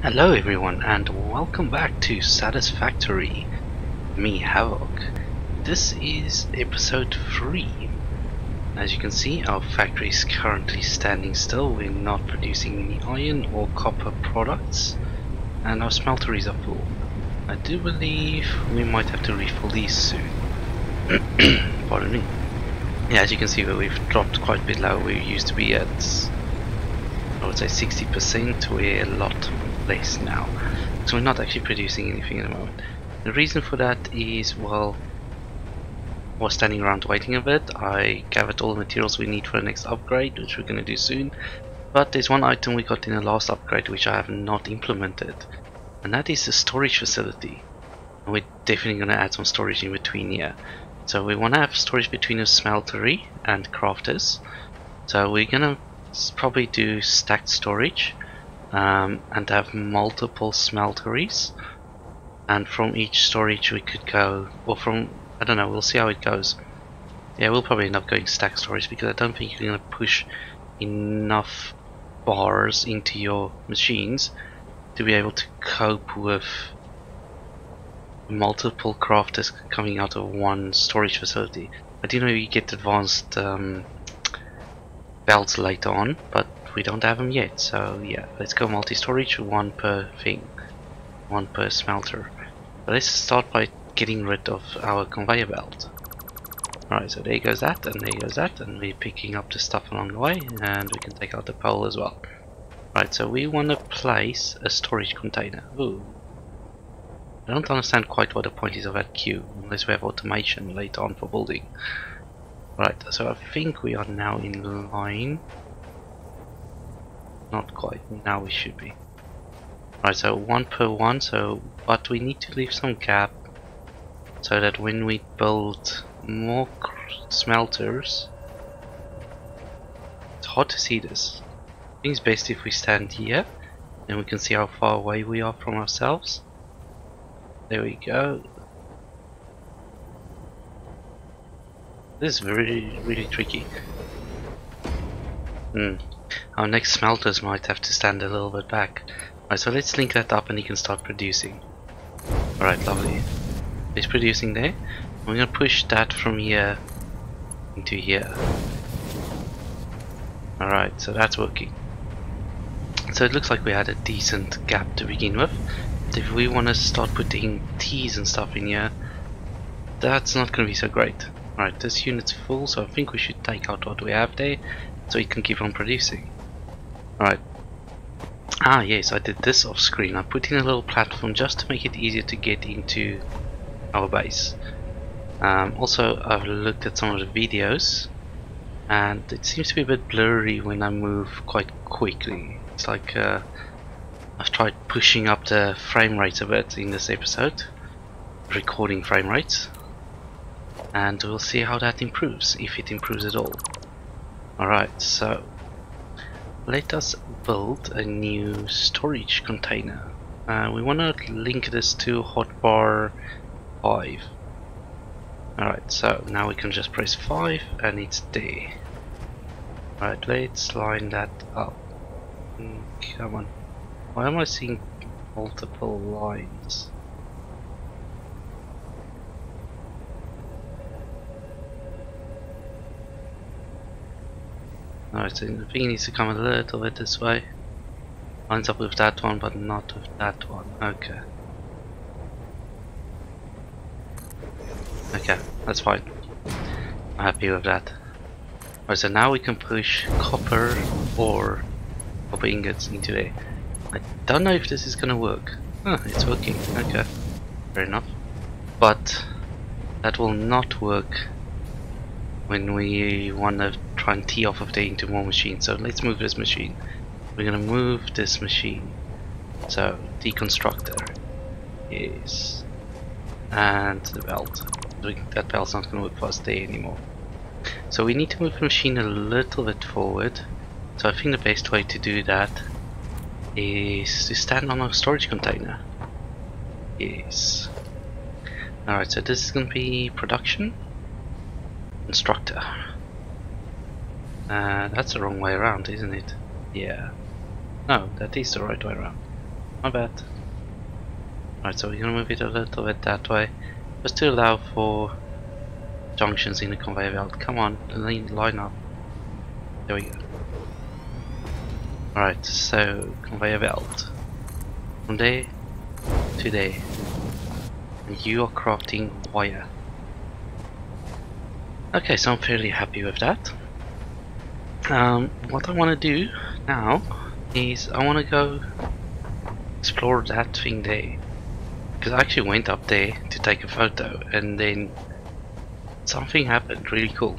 Hello everyone and welcome back to Satisfactory, me Havoc. This is episode 3. As you can see, our factory is currently standing still. We're not producing any iron or copper products and our smelteries are full. I do believe we might have to refill these soon. Pardon me. Yeah, as you can see, we've dropped quite a bit lower. We used to be at, I would say, 60%. We're a lot less now, so we're not actually producing anything at the moment. The reason for that is, well, I was standing around waiting a bit. I gathered all the materials we need for the next upgrade, which we're going to do soon, but there's one item we got in the last upgrade which I have not implemented, and that is the storage facility. And we're definitely going to add some storage in between here. So we want to have storage between the smeltery and crafters, so we're going to probably do stacked storage. And have multiple smelteries, and from each storage we could go, or from, I don't know, we'll see how it goes. Yeah, we'll probably end up going stack storage because I don't think you're going to push enough bars into your machines to be able to cope with multiple crafters coming out of one storage facility. I do know you get advanced belts later on, but we don't have them yet, so yeah, let's go multi-storage, one per thing, one per smelter. But let's start by getting rid of our conveyor belt. Alright, so there goes that, and there goes that, and we're picking up the stuff along the way, and we can take out the pole as well. Right, so we want to place a storage container. Ooh. I don't understand quite what the point is of that queue, unless we have automation later on for building. Right, so I think we are now in line. Not quite, now we should be. Right, so one per one, so but we need to leave some gap so that when we build more smelters, it's hard to see this. I think it's best if we stand here and we can see how far away we are from ourselves. There we go. This is really tricky. Our next smelters might have to stand a little bit back. Alright, so let's link that up and he can start producing. Alright, lovely. He's producing there. We're going to push that from here into here. Alright, so that's working. So it looks like we had a decent gap to begin with. But if we want to start putting T's and stuff in here, that's not going to be so great. Alright, this unit's full, so I think we should take out what we have there so it can keep on producing. Alright. Ah yes, I did this off screen. I put in a little platform just to make it easier to get into our base. Also, I've looked at some of the videos and it seems to be a bit blurry when I move quite quickly. It's like I've tried pushing up the frame rates a bit in this episode, recording frame rates, and we'll see how that improves, if it improves at all. Alright, so let us build a new storage container. We want to link this to hotbar 5. Alright, so now we can just press 5 and it's there. Alright, let's line that up. Come on. Why am I seeing multiple lines? Alright, so the thing needs to come a little bit this way. Lines up with that one, but not with that one. Okay. Okay, that's fine. I'm happy with that. Alright, so now we can push copper or copper ingots into there. I don't know if this is gonna work. Huh, it's working. Okay. Fair enough. But that will not work when we want to try and tee off of there into more machines. So let's move this machine. We're gonna move this machine. So deconstructor, yes, and the belt. That belt's not gonna work for us there anymore. So we need to move the machine a little bit forward. So I think the best way to do that is to stand on a storage container. Yes. Alright, so this is gonna be production. Constructor. That's the wrong way around, isn't it? Yeah. No, that is the right way around. My bad. Alright, so we're gonna move it a little bit that way, just to allow for junctions in the conveyor belt. Come on, line up. There we go. Alright, so conveyor belt. From there to there. And you are crafting wire. Okay, so I'm fairly happy with that. What I want to do now is I want to go explore that thing there. Because I actually went up there to take a photo and then something happened really cool.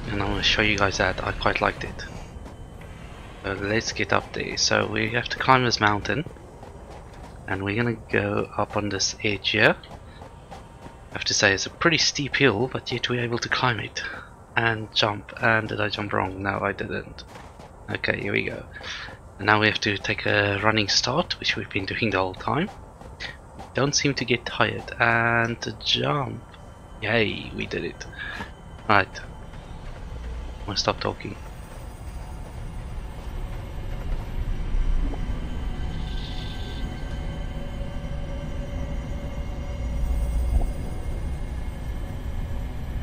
And I want to show you guys that. I quite liked it. So let's get up there. So we have to climb this mountain. And we're gonna go up on this edge here. I have to say it's a pretty steep hill, but yet we're able to climb it. And jump. And did I jump wrong? No, I didn't. Okay, here we go. And now we have to take a running start, which we've been doing the whole time. Don't seem to get tired. And to jump. Yay, we did it. Right. I'm gonna stop talking.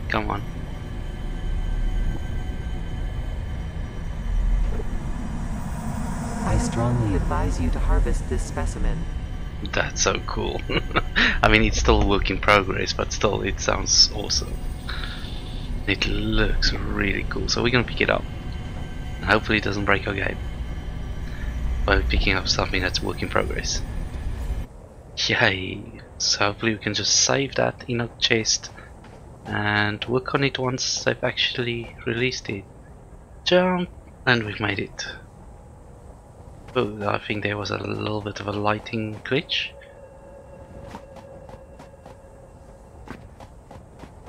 Come on. I strongly advise you to harvest this specimen. That's so cool. I mean, it's still a work in progress, but still, it sounds awesome. It looks really cool, so we're gonna pick it up. Hopefully it doesn't break our game by picking up something that's work in progress. Yay! So hopefully we can just save that in a chest and work on it once they've actually released it. Jump! And we've made it. Oh, I think there was a little bit of a lighting glitch.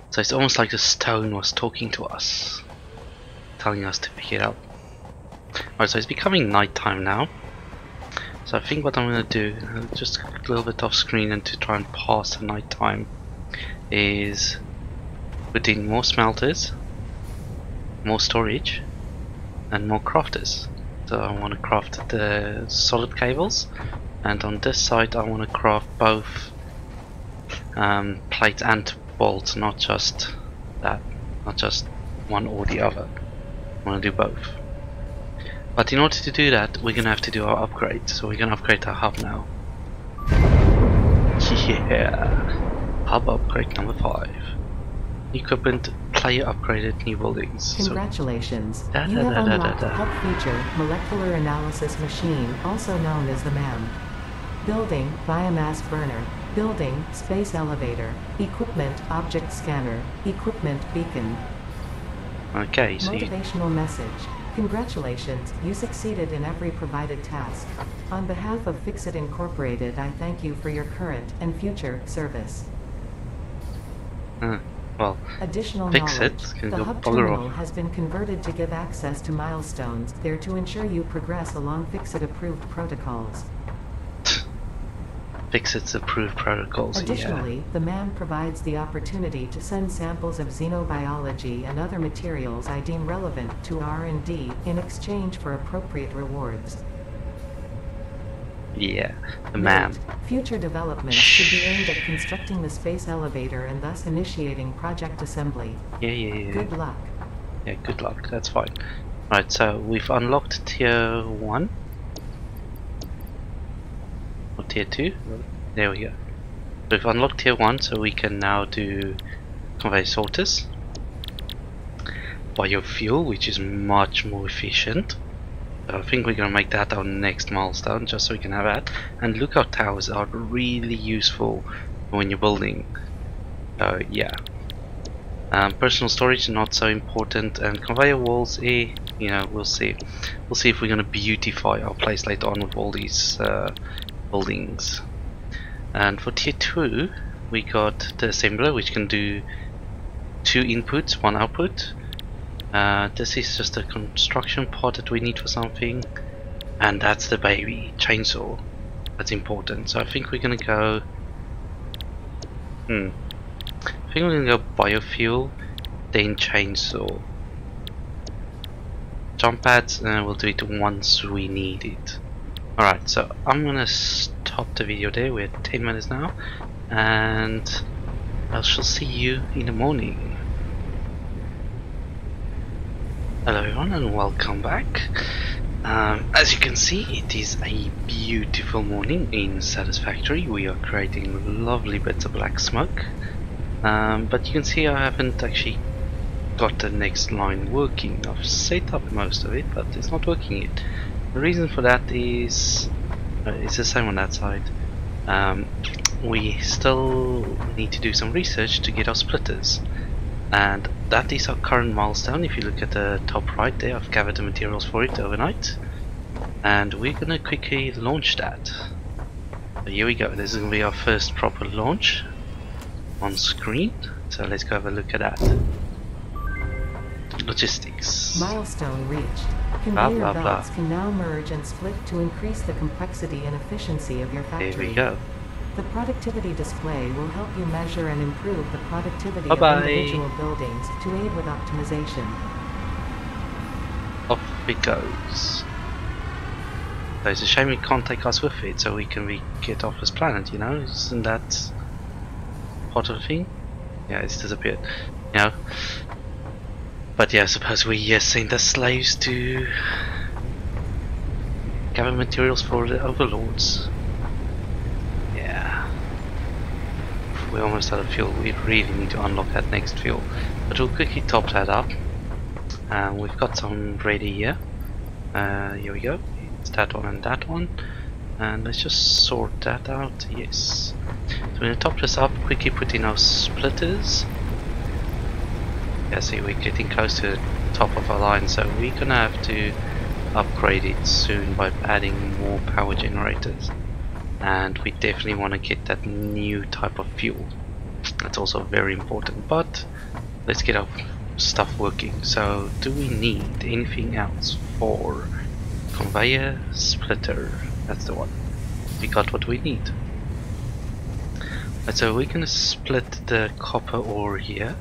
So it's almost like the stone was talking to us, telling us to pick it up. Alright, so it's becoming nighttime now. So I think what I'm going to do, just a little bit off screen and to try and pass the nighttime, is put in more smelters, more storage, and more crafters. So I want to craft the solid cables, and on this side I want to craft both plates and bolts, not just that, not just one or the other. I want to do both. But in order to do that, we're gonna have to do our upgrade. So we're gonna upgrade our hub now. Yeah, hub upgrade number 5. Equipment, player upgraded, new buildings. Congratulations, you have unlocked hub feature, molecular analysis machine, also known as the MAM. Building, biomass burner. Building, space elevator. Equipment, object scanner. Equipment beacon. Okay, so motivational message. Congratulations, you succeeded in every provided task. On behalf of Fixit Incorporated, I thank you for your current and future service. Well, additional Fixit can the go hub bugger terminal off. has been converted to give access to milestones there to ensure you progress along Fixit approved protocols. Fixit's approved protocols. Additionally, yeah. the MAM provides the opportunity to send samples of xenobiology and other materials I deem relevant to R&D in exchange for appropriate rewards. Yeah, the MAM. Future developments should be aimed at constructing the space elevator and thus initiating project assembly. Yeah. Good luck. Yeah, good luck. That's fine. Right, so we've unlocked tier 1. Or tier 2. There we go. We've unlocked tier 1, so we can now do conveyor sorters. Biofuel, which is much more efficient. So I think we're gonna make that our next milestone, just so we can have that. And lookout towers are really useful when you're building. Yeah. Personal storage not so important, and conveyor walls, you know, we'll see. We'll see if we're gonna beautify our place later on with all these buildings. And for tier 2, we got the assembler, which can do 2 inputs, 1 output. This is just a construction part that we need for something, and that's the baby chainsaw. That's important. So I think we're gonna go. I think we're gonna go biofuel, then chainsaw. Jump pads, and we'll do it once we need it. Alright, so I'm gonna stop stop the video there. We're at 10 minutes now, and I shall see you in the morning. Hello everyone and welcome back. As you can see, it is a beautiful morning in Satisfactory. We are creating lovely bits of black smoke, but you can see I haven't actually got the next line working. I've set up most of it, but it's not working yet. The reason for that is it's the same on that side. We still need to do some research to get our splitters, and that is our current milestone. If you look at the top right there, I've gathered the materials for it overnight, and we're gonna quickly launch that. So here we go. This is gonna be our first proper launch on screen, so let's go have a look at that. Logistics. Milestone reached. Blah, Conveyor blah, blah. belts can now merge and split to increase the complexity and efficiency of your factory. There we go. The productivity display will help you measure and improve the productivity Bye-bye. of individual buildings to aid with optimization. Off it goes. So it's a shame we can't take us with it, so we can get off this planet, you know? Isn't that part of the thing? Yeah, it's disappeared. You know? But yeah, I suppose we send the slaves to gather materials for the overlords. Yeah. We're almost out of fuel. We really need to unlock that next fuel. But we'll quickly top that up. We've got some ready here. Here we go. It's that one and that one. And let's just sort that out. Yes. So we're going to top this up, quickly put in our splitters. Yeah, see, we're getting close to the top of our line, so we're gonna have to upgrade it soon by adding more power generators. And we definitely want to get that new type of fuel. That's also very important. But let's get our stuff working. So, do we need anything else for conveyor splitter? That's the one. We got what we need. Right, so we're gonna split the copper ore here.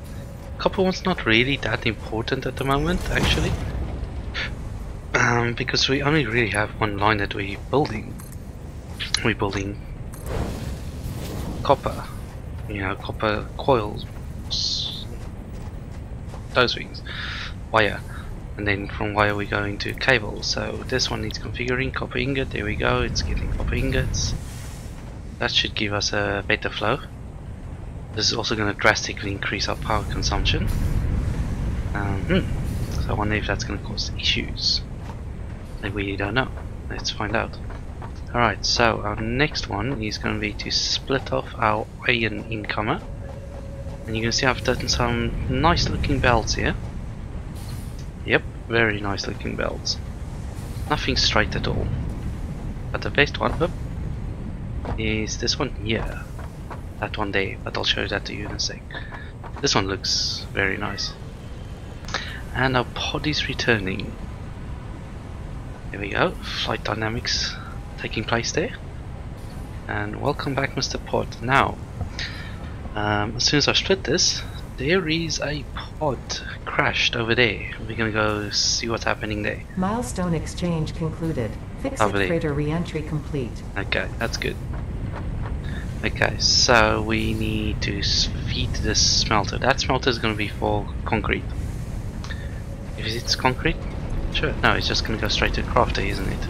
Copper one's not really that important at the moment, actually, because we only really have one line that we're building. We're building copper, you know, copper coils, those things, wire, and then from wire we're going to cable. So this one needs configuring copper ingot. There we go. It's getting copper ingots. That should give us a better flow. This is also going to drastically increase our power consumption. So I wonder if that's going to cause issues. I really don't know. Let's find out. Alright, so our next one is going to be to split off our iron incomer. And you can see I've done some nice looking belts here. Yep, very nice looking belts. Nothing straight at all. But the best one is this one here. That one there, but I'll show that to you in a sec. This one looks very nice. And our pod is returning. There we go, flight dynamics taking place there. And welcome back, Mr. Pod. Now, as soon as I split this, there is a pod crashed over there. We're gonna go see what's happening there. Milestone exchange concluded. Fixed Lovely. freighter re-entry complete. Okay, that's good. Okay, so we need to feed this smelter. That smelter is going to be for concrete. If it's concrete, sure. No, it's just going to go straight to crafter, isn't it?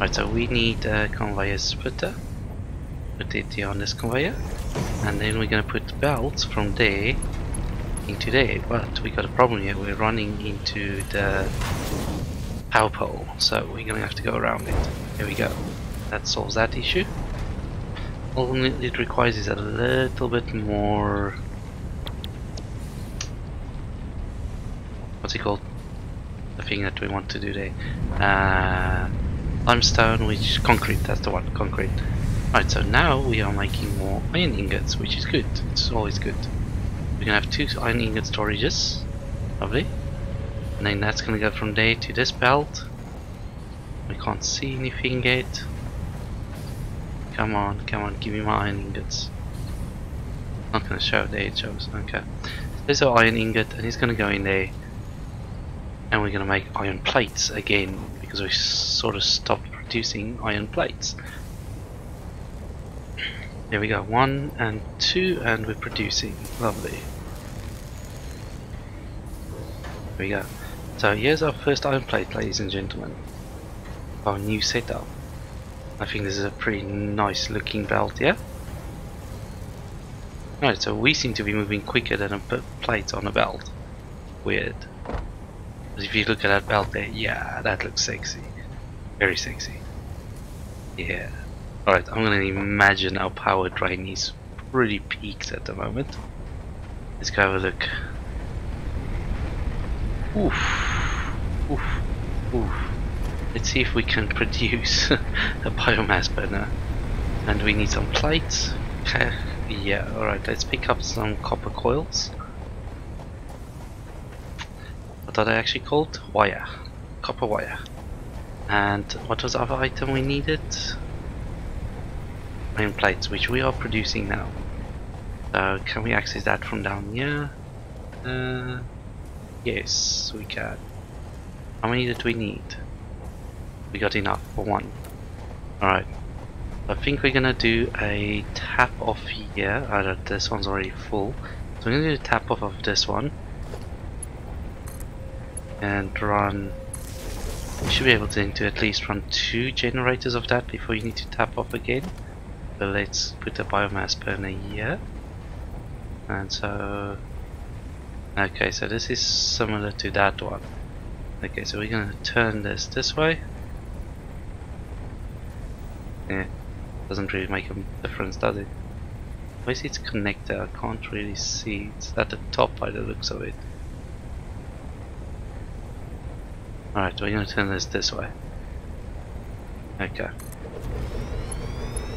Right, so we need a conveyor splitter. Put it here on this conveyor, and then we're going to put belts from there into there. But we got a problem here. We're running into the power pole, so we're going to have to go around it. There we go. That solves that issue. All it requires is a little bit more, what's it called, the thing that we want to do there, limestone, which concrete, that's the one, concrete. Right, so now we are making more iron ingots, which is good. It's always good. We're gonna have 2 iron ingot storages, lovely, and then that's gonna go from there to this belt. We can't see anything yet. Come on, give me my iron ingots. Not gonna show, there it shows, okay. There's our iron ingot, and it's gonna go in there. And we're gonna make iron plates again, because we sort of stopped producing iron plates. There we go, 1 and 2, and we're producing. Lovely. There we go. So here's our first iron plate, ladies and gentlemen. Our new setup. I think this is a pretty nice looking belt, yeah? Right, so we seem to be moving quicker than a plate on a belt. Weird. But if you look at that belt there, yeah, that looks sexy. Very sexy. Yeah. Alright, I'm gonna imagine our power drain is pretty peaked at the moment. Let's go have a look. Oof. Oof. Oof. Let's see if we can produce a biomass burner. And we need some plates. Okay. Yeah, alright, let's pick up some copper coils. What are they actually called? Wire. Copper wire. And what was the other item we needed? Iron plates, which we are producing now. So can we access that from down here? Yes, we can. How many did we need? We got enough for 1. Alright. I think we're gonna do a tap off here. This one's already full. So we're gonna do a tap off of this one. And run. You should be able to at least run 2 generators of that before you need to tap off again. So let's put a biomass burner here. And so... okay, so this is similar to that one. Okay, so we're gonna turn this way. Yeah, doesn't really make a difference, does it? Where's its connector? I can't really see. It's at the top by the looks of it. Alright, we're gonna turn this way. Okay.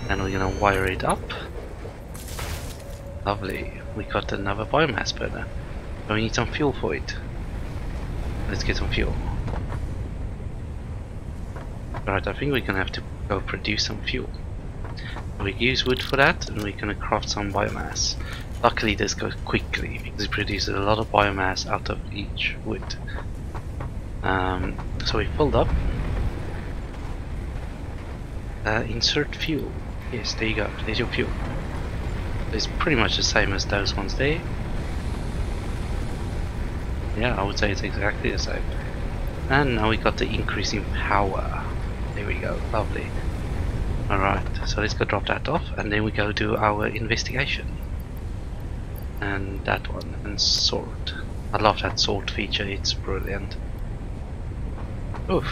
And we're gonna wire it up. Lovely. We got another biomass burner. But we need some fuel for it. Let's get some fuel. Alright, I think we're gonna have to go produce some fuel. We use wood for that, and we're gonna craft some biomass. Luckily this goes quickly because it produces a lot of biomass out of each wood. So we filled up. Insert fuel. Yes, there you go. There's your fuel. It's pretty much the same as those ones there. Yeah, I would say it's exactly the same. And now we got the increase in power. There we go. Lovely. Alright, so let's go drop that off, and then we go do our investigation. And that one, and sort. I love that sort feature, it's brilliant. Oof.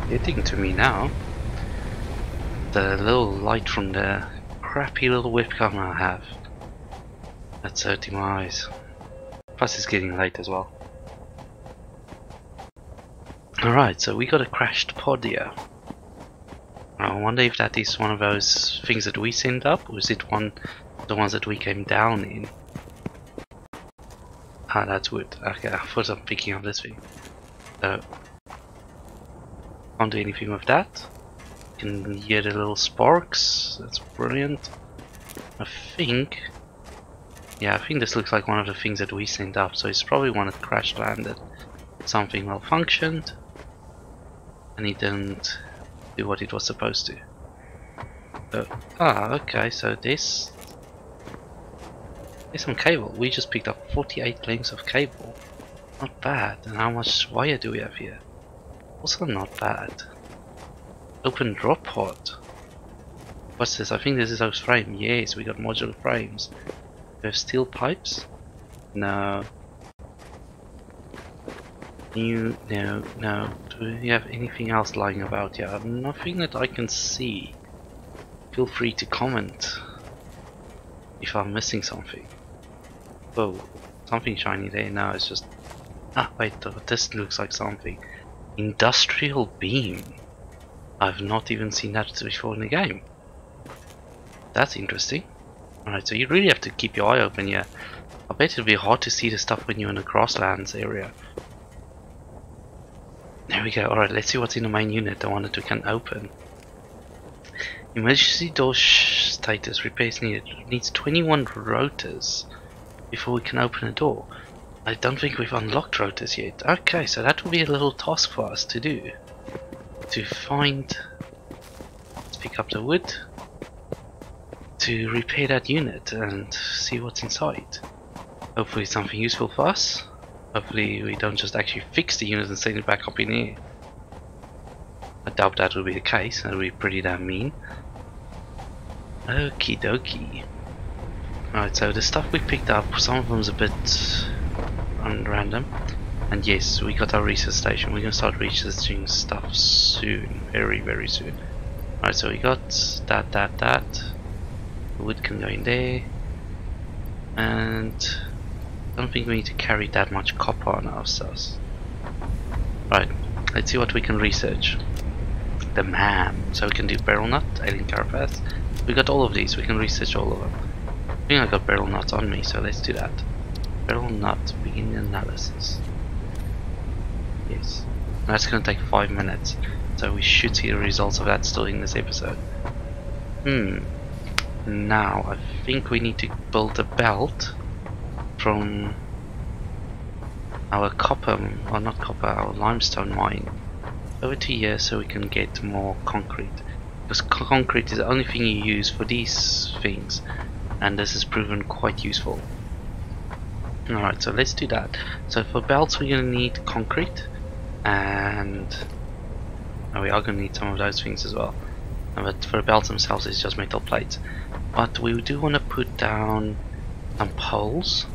Getting to me now. The little light from the crappy little webcam I have. That's hurting my eyes. Plus it's getting late as well. Alright, so we got a crashed pod here. I wonder if that is one of those things that we sent up, or is it one of the ones that we came down in? Ah, that's wood. Okay, I thought I'm picking up this thing. So, can't do anything with that. You can hear the little sparks. That's brilliant. I think... yeah, I think this looks like one of the things that we sent up, so it's probably one that crash landed. Something malfunctioned, and it didn't do what it was supposed to. So, okay, so there's some cable. We just picked up 48 lengths of cable. Not bad. And how much wire do we have here? Also not bad. Open drop pod. What's this? I think this is those frames. Yes, we got modular frames. We have steel pipes? No. No. Do we have anything else lying about here? Nothing that I can see. Feel free to comment if I'm missing something. Whoa, something shiny there. No, it's just... ah, wait, this looks like something. Industrial beam. I've not even seen that before in the game. That's interesting. Alright, so you really have to keep your eye open here. I bet it'll be hard to see the stuff when you're in the grasslands area. There we go. Alright, let's see what's in the main unit, the one that we can open. Emergency door status. Repairs needed. It needs 21 rotors before we can open a door. I don't think we've unlocked rotors yet. Okay, so that will be a little task for us to do. To find... let's pick up the wood. to repair that unit and see what's inside. Hopefully something useful for us. Hopefully we don't just actually fix the unit and send it back up in the air. I doubt that will be the case. That would be pretty damn mean. Okie dokie. Alright, so the stuff we picked up, some of them's a bit random. And yes, we got our research station. We're gonna start researching stuff soon. Very, very soon. Alright, so we got that. The wood can go in there. And I don't think we need to carry that much copper on ourselves. Right, let's see what we can research. The ham. So we can do barrel nut, alien carapace. We got all of these, we can research all of them. I think I got barrel nuts on me, so let's do that. Barrel nut, begin analysis. Yes. That's gonna take 5 minutes. So we should see the results of that still in this episode. Now I think we need to build a belt from our copper, or not copper, our limestone mine over to here so we can get more concrete. Because concrete is the only thing you use for these things, and this has proven quite useful. Alright, so let's do that. So for belts we're going to need concrete, and we are going to need some of those things as well. But for the belts themselves it's just metal plates. But we do want to put down some poles.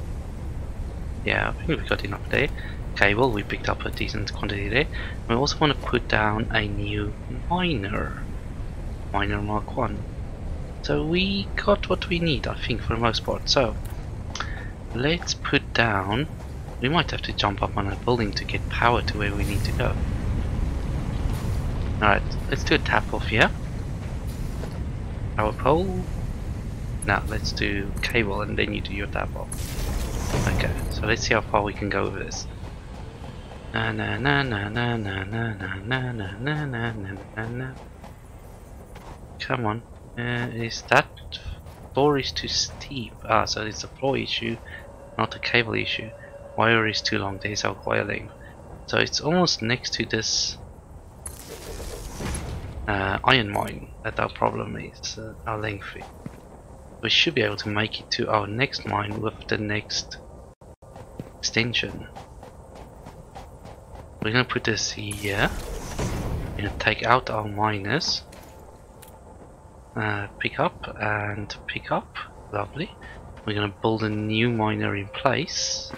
Yeah, I think we've got enough there. Cable, we picked up a decent quantity there. We also want to put down a new miner. Miner Mark 1. So we got what we need, I think, for the most part. So let's put down, we might have to jump up on a building to get power to where we need to go. Alright, let's do a tap off here. Power pole. Now let's do cable and then you do your tap off. Okay, so let's see how far we can go with this. Na na na na na na na na na na na na na na. Come on. Is that floor is too steep? Ah, so it's a floor issue, not a cable issue. Wire is too long. There's our wire length. So it's almost next to this iron mine that our problem is, our length. We should be able to make it to our next mine with the next extension. We're gonna put this here. We're gonna take out our miners. Pick up and pick up. Lovely. We're gonna build a new miner in place.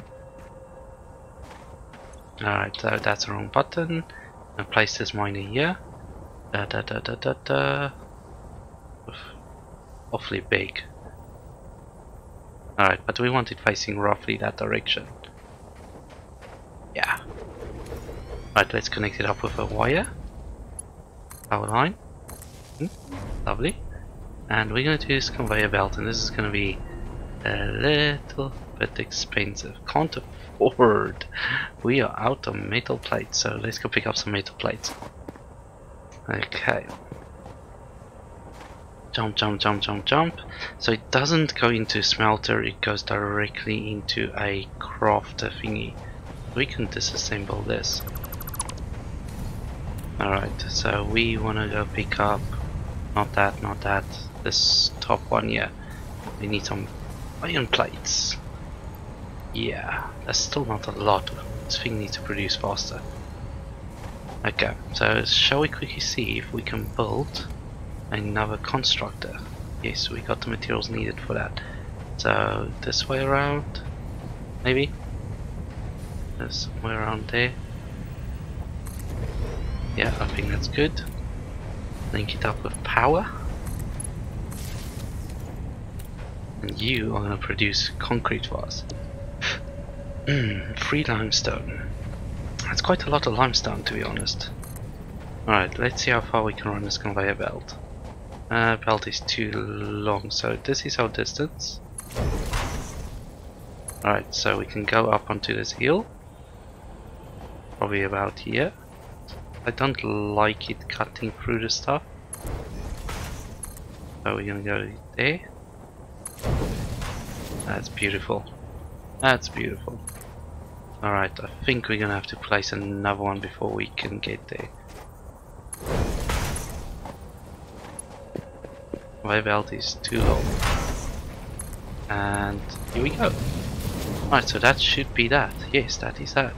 Alright, so that's the wrong button. And place this miner here. Awfully big. Alright, but we want it facing roughly that direction. Yeah. Right, let's connect it up with a wire. Power line. Lovely. And we're going to do this conveyor belt, and this is going to be a little bit expensive. Can't afford. We are out of metal plates, so let's go pick up some metal plates. Okay. Jump, jump, jump, jump, jump. So it doesn't go into smelter, it goes directly into a crafter thingy. We can disassemble this. Alright, so we want to go pick up, not that, this top one here. We need some iron plates. Yeah, that's still not a lot. This thing needs to produce faster. Okay, so shall we quickly see if we can build another constructor? Yes, we got the materials needed for that. So this way around, maybe? There's somewhere around there. Yeah, I think that's good. Link it up with power. And you are going to produce concrete for us. 3 limestone. That's quite a lot of limestone, to be honest. Alright, let's see how far we can run this conveyor belt. Belt is too long, so this is our distance. Alright, so we can go up onto this hill. Probably about here. I don't like it cutting through the stuff. So we're gonna go there. That's beautiful. That's beautiful. Alright, I think we're gonna have to place another one before we can get there. conveyor belt is too low. And here we go. Right, so that should be that. Yes, that is that.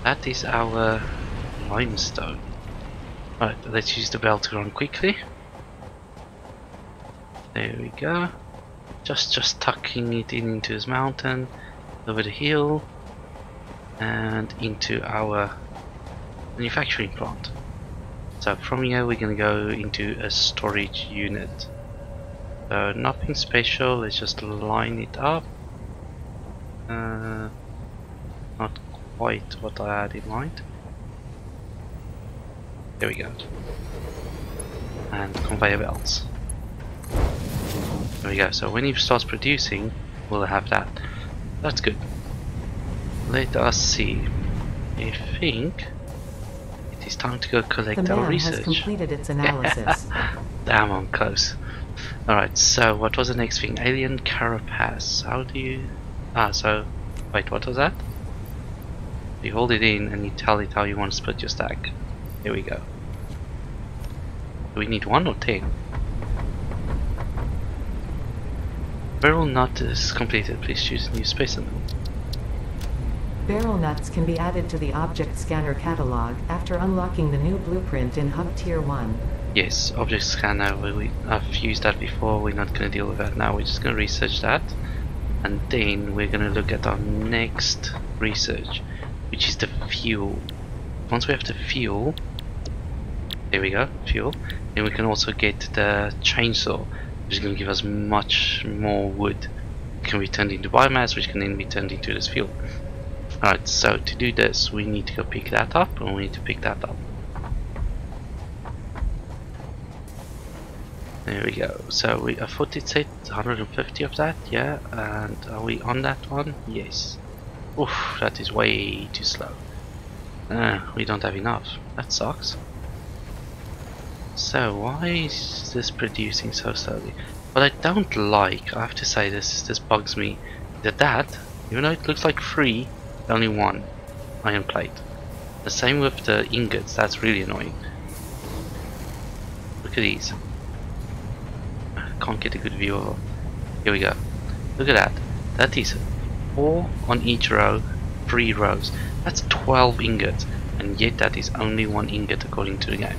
That is our limestone. Right, let's use the belt to run quickly. There we go. Just tucking it into this mountain, over the hill, and into our manufacturing plant. So from here we're gonna go into a storage unit. So nothing special, let's just line it up. Not quite what I had in mind. There we go. And conveyor belts. There we go, so when it starts producing, we'll have that. That's good. Let us see. I think it is time to go collect our research. The man has completed its analysis. Damn, I'm close. Alright, so what was the next thing? Alien carapace. How do you... so... Wait, what was that? You hold it in and you tell it how you want to split your stack. Here we go. Do we need 1 or 10? Barrel nut is completed. Please choose a new specimen. Barrel nuts can be added to the object scanner catalog after unlocking the new blueprint in Hub Tier 1. Yes, object scanner, I've used that before, we're not going to deal with that now, we're just going to research that. And then we're going to look at our next research, which is the fuel. Once we have the fuel, there we go, fuel, then we can also get the chainsaw, which is going to give us much more wood. It can be turned into biomass, which can then be turned into this fuel. Alright, so to do this, we need to go pick that up, and we need to pick that up. There we go. So I thought it said 150 of that, yeah. And are we on that one? Yes. Oof, that is way too slow. We don't have enough. That sucks. So why is this producing so slowly? What I don't like, I have to say this bugs me, that even though it looks like 3, only 1 iron plate. The same with the ingots, that's really annoying. Look at these. Can't get a good view of. Here we go. Look at that. That is 4 on each row, 3 rows. That's 12 ingots, and yet that is only 1 ingot according to the game.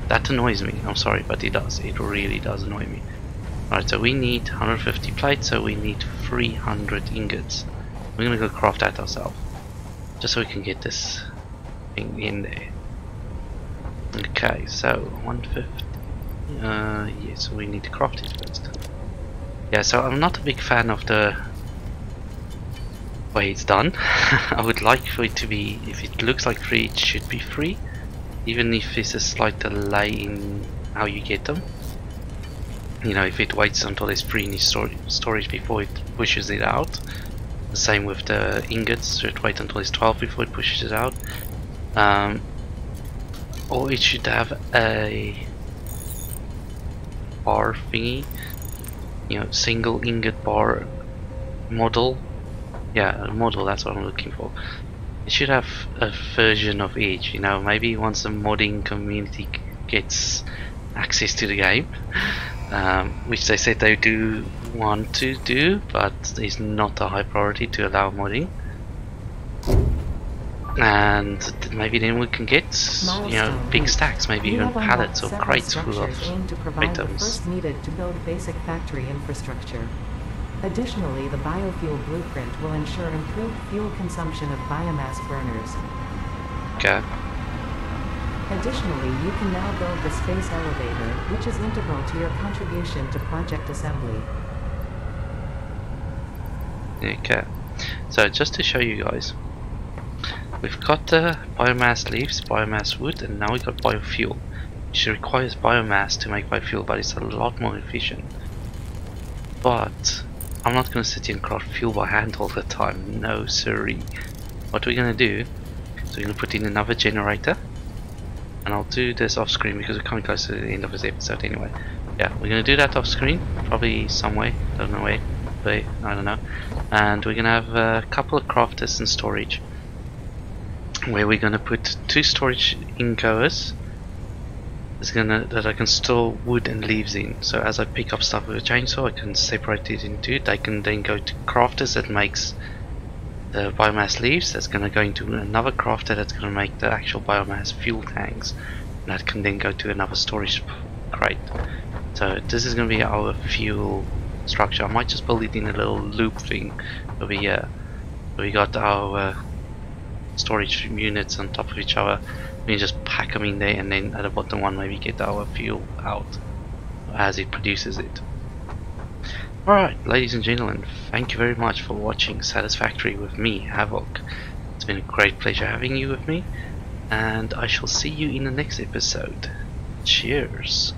That annoys me. I'm sorry, but it does. It really does annoy me. Alright, so we need 150 plates, so we need 300 ingots. We're gonna go craft that ourselves, just so we can get this thing in there. Okay, so 150. Yeah, so we need to craft it first. Yeah, so I'm not a big fan of the way it's done. I would like for it to be, if it looks like 3, it should be 3, even if there's a slight delay in how you get them. You know, if it waits until there's 3 in its storage before it pushes it out. The same with the ingots, so it waits until it's 12 before it pushes it out. Or it should have a bar thingy, you know, single ingot bar model. Yeah, a model, that's what I'm looking for. It should have a version of each, you know, maybe once the modding community gets access to the game, which they said they do want to do, but it's not a high priority to allow modding. And maybe then we can get, you know, big stacks, maybe even pallets or crates full of items. First needed to build basic factory infrastructure. Additionally, the biofuel blueprint will ensure improved fuel consumption of biomass burners. Okay. Additionally, you can now build the space elevator, which is integral to your contribution to project assembly. Okay. So just to show you guys, we've got the biomass leaves, biomass wood, and now we've got biofuel, which requires biomass to make biofuel, but it's a lot more efficient. But I'm not going to sit here and craft fuel by hand all the time, no siree. What we're going to do is we're going to put in another generator, and I'll do this off screen because we're coming close to the end of this episode anyway. Yeah, we're going to do that off screen, probably somewhere, don't know where, but I don't know. And we're going to have a couple of crafters and storage, where we're going to put 2 storage ingoers that I can store wood and leaves in. So as I pick up stuff with a chainsaw, I can separate it into it. I can then go to crafters that makes the biomass leaves. That's going to go into another crafter that's going to make the actual biomass fuel tanks. And that can then go to another storage crate. So this is going to be our fuel structure. I might just build it in a little loop thing over here. We got our storage units on top of each other. We just pack them in there, and then at the bottom one maybe get our fuel out as it produces it. Alright, ladies and gentlemen, thank you very much for watching Satisfactory with me, Havoc. It's been a great pleasure having you with me, and I shall see you in the next episode. Cheers!